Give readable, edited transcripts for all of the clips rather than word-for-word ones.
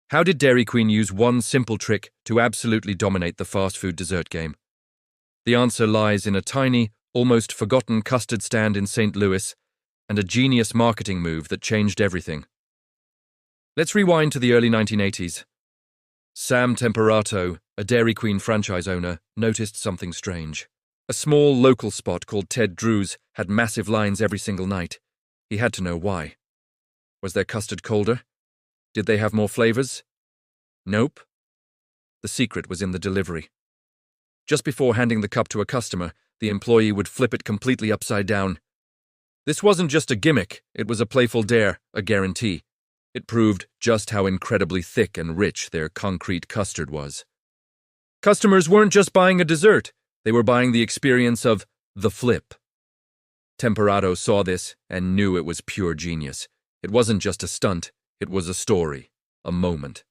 How did Dairy Queen use one simple trick to absolutely dominate the fast food dessert game? The answer lies in a tiny, almost forgotten custard stand in St. Louis and a genius marketing move that changed everything. Let's rewind to the early 1980s. Sam Temperato, a Dairy Queen franchise owner, noticed something strange. A small local spot called Ted Drew's had massive lines every single night. He had to know why. Was their custard colder? Did they have more flavors? Nope. The secret was in the delivery. Just before handing the cup to a customer, the employee would flip it completely upside down. This wasn't just a gimmick, it was a playful dare, a guarantee. It proved just how incredibly thick and rich their concrete custard was. Customers weren't just buying a dessert, they were buying the experience of the flip. Temperato saw this and knew it was pure genius. It wasn't just a stunt, it was a story, a moment.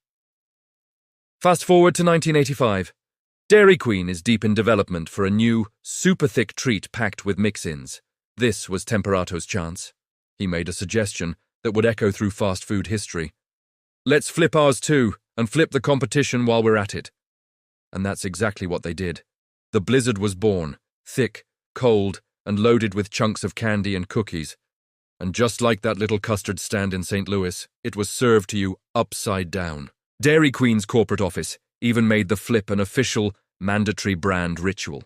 Fast forward to 1985. Dairy Queen is deep in development for a new, super thick treat packed with mix-ins. This was Temperato's chance. He made a suggestion that would echo through fast food history. Let's flip ours too, and flip the competition while we're at it. And that's exactly what they did. The blizzard was born, thick, cold, and loaded with chunks of candy and cookies. And just like that little custard stand in St. Louis, it was served to you upside down. Dairy Queen's corporate office even made the flip an official, mandatory brand ritual.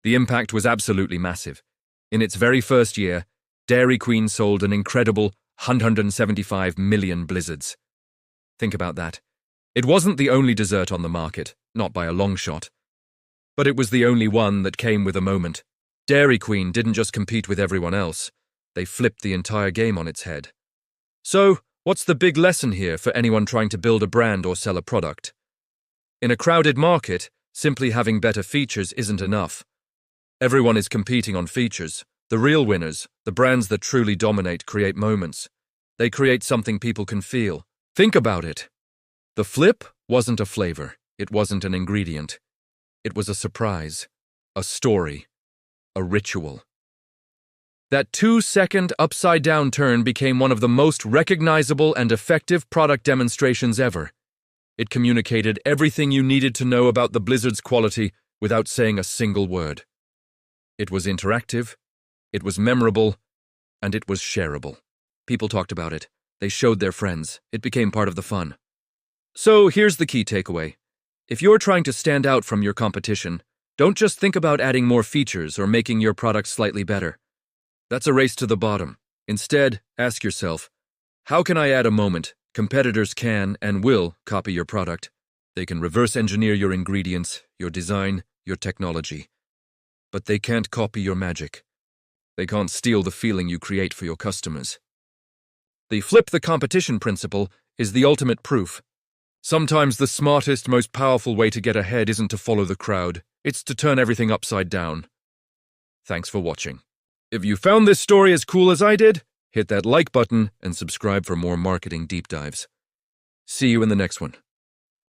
The impact was absolutely massive. In its very first year, Dairy Queen sold an incredible 175 million blizzards. Think about that. It wasn't the only dessert on the market, not by a long shot. But it was the only one that came with a moment. Dairy Queen didn't just compete with everyone else, they flipped the entire game on its head. So, what's the big lesson here for anyone trying to build a brand or sell a product? In a crowded market, simply having better features isn't enough. Everyone is competing on features. The real winners, the brands that truly dominate, create moments. They create something people can feel. Think about it. The flip wasn't a flavor. It wasn't an ingredient. It was a surprise, a story, a ritual. That 2-second upside-down turn became one of the most recognizable and effective product demonstrations ever. It communicated everything you needed to know about the blizzard's quality without saying a single word. It was interactive, it was memorable, and it was shareable. People talked about it. They showed their friends. It became part of the fun. So here's the key takeaway. If you're trying to stand out from your competition, don't just think about adding more features or making your product slightly better. That's a race to the bottom. Instead, ask yourself, how can I add a moment? Competitors can and will copy your product. They can reverse engineer your ingredients, your design, your technology. But they can't copy your magic. They can't steal the feeling you create for your customers. The flip the competition principle is the ultimate proof. Sometimes the smartest, most powerful way to get ahead isn't to follow the crowd. It's to turn everything upside down. Thanks for watching. If you found this story as cool as I did, hit that like button and subscribe for more marketing deep dives. See you in the next one.